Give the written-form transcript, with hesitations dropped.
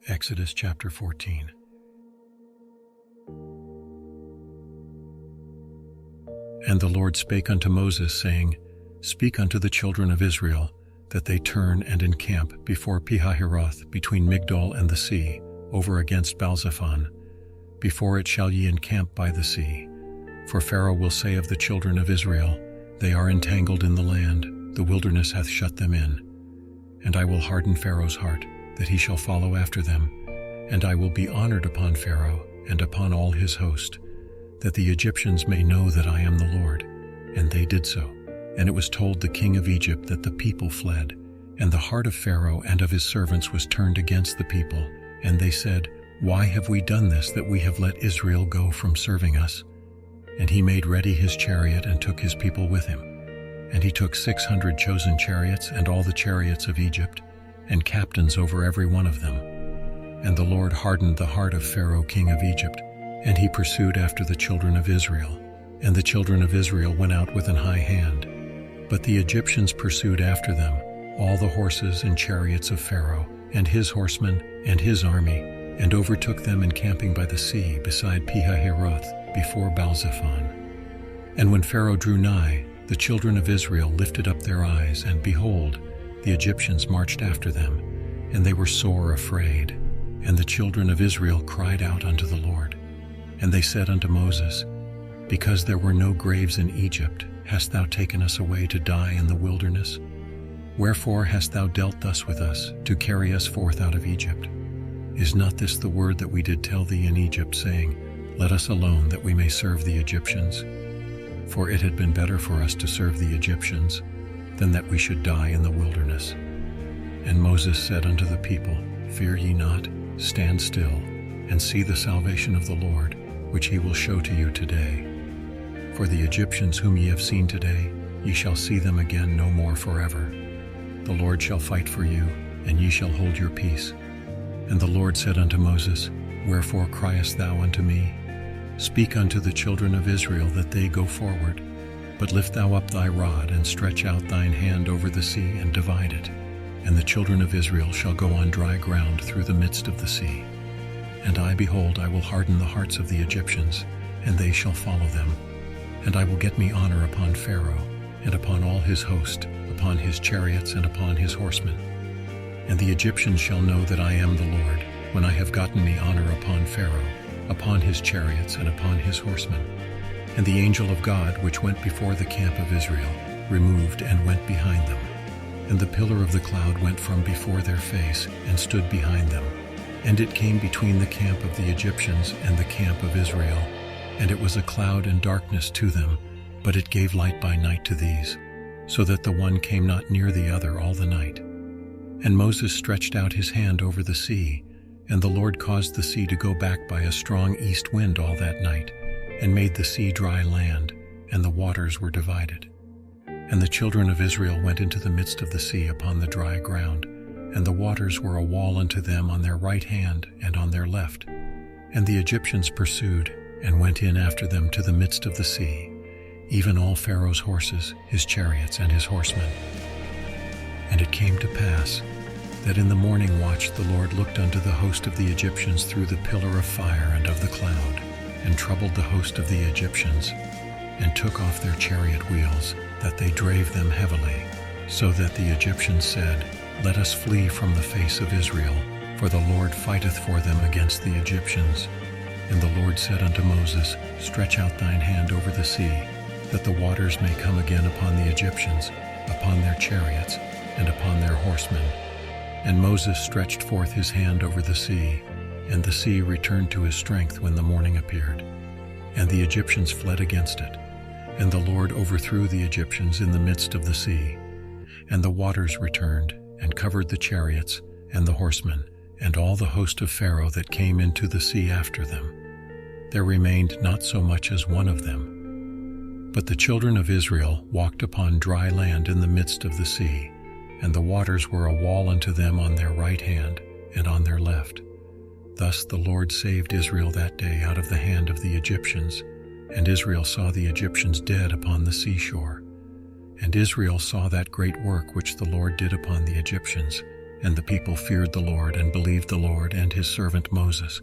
Exodus chapter 14. And the Lord spake unto Moses, saying, Speak unto the children of Israel, that they turn and encamp before Pihahiroth, between Migdol and the sea, over against Baalzephon. Before it shall ye encamp by the sea. For Pharaoh will say of the children of Israel, They are entangled in the land, the wilderness hath shut them in. And I will harden Pharaoh's heart, that he shall follow after them. And I will be honored upon Pharaoh, and upon all his host, that the Egyptians may know that I am the Lord. And they did so. And it was told the king of Egypt that the people fled. And the heart of Pharaoh and of his servants was turned against the people. And they said, Why have we done this, that we have let Israel go from serving us? And he made ready his chariot, and took his people with him. And he took 600 chosen chariots, and all the chariots of Egypt, and captains over every one of them. And the Lord hardened the heart of Pharaoh king of Egypt, and he pursued after the children of Israel. And the children of Israel went out with an high hand. But the Egyptians pursued after them, all the horses and chariots of Pharaoh, and his horsemen, and his army, and overtook them encamping by the sea beside Pihahiroth, before Baalzephon. And when Pharaoh drew nigh, the children of Israel lifted up their eyes, and behold, the Egyptians marched after them, and they were sore afraid. And the children of Israel cried out unto the Lord. And they said unto Moses, Because there were no graves in Egypt, hast thou taken us away to die in the wilderness? Wherefore hast thou dealt thus with us, to carry us forth out of Egypt? Is not this the word that we did tell thee in Egypt, saying, Let us alone, that we may serve the Egyptians? For it had been better for us to serve the Egyptians, than that we should die in the wilderness. And Moses said unto the people, Fear ye not, stand still, and see the salvation of the Lord, which he will show to you today. For the Egyptians whom ye have seen today, ye shall see them again no more forever. The Lord shall fight for you, and ye shall hold your peace. And the Lord said unto Moses, Wherefore criest thou unto me? Speak unto the children of Israel that they go forward. But lift thou up thy rod, and stretch out thine hand over the sea, and divide it. And the children of Israel shall go on dry ground through the midst of the sea. And I, behold, I will harden the hearts of the Egyptians, and they shall follow them. And I will get me honor upon Pharaoh, and upon all his host, upon his chariots, and upon his horsemen. And the Egyptians shall know that I am the Lord, when I have gotten me honor upon Pharaoh, upon his chariots, and upon his horsemen. And the angel of God, which went before the camp of Israel, removed and went behind them. And the pillar of the cloud went from before their face, and stood behind them. And it came between the camp of the Egyptians and the camp of Israel. And it was a cloud and darkness to them, but it gave light by night to these, so that the one came not near the other all the night. And Moses stretched out his hand over the sea, and the Lord caused the sea to go back by a strong east wind all that night, and made the sea dry land, and the waters were divided. And the children of Israel went into the midst of the sea upon the dry ground, and the waters were a wall unto them on their right hand and on their left. And the Egyptians pursued, and went in after them to the midst of the sea, even all Pharaoh's horses, his chariots, and his horsemen. And it came to pass, that in the morning watch the Lord looked unto the host of the Egyptians through the pillar of fire and of the cloud, and troubled the host of the Egyptians, and took off their chariot wheels, that they drave them heavily, so that the Egyptians said, Let us flee from the face of Israel, for the Lord fighteth for them against the Egyptians. And the Lord said unto Moses, Stretch out thine hand over the sea, that the waters may come again upon the Egyptians, upon their chariots, and upon their horsemen. And Moses stretched forth his hand over the sea, and the sea returned to his strength when the morning appeared. And the Egyptians fled against it. And the Lord overthrew the Egyptians in the midst of the sea. And the waters returned, and covered the chariots, and the horsemen, and all the host of Pharaoh that came into the sea after them. There remained not so much as one of them. But the children of Israel walked upon dry land in the midst of the sea, and the waters were a wall unto them on their right hand and on their left. Thus the Lord saved Israel that day out of the hand of the Egyptians, and Israel saw the Egyptians dead upon the seashore. And Israel saw that great work which the Lord did upon the Egyptians, And the people feared the Lord and believed the Lord and his servant Moses.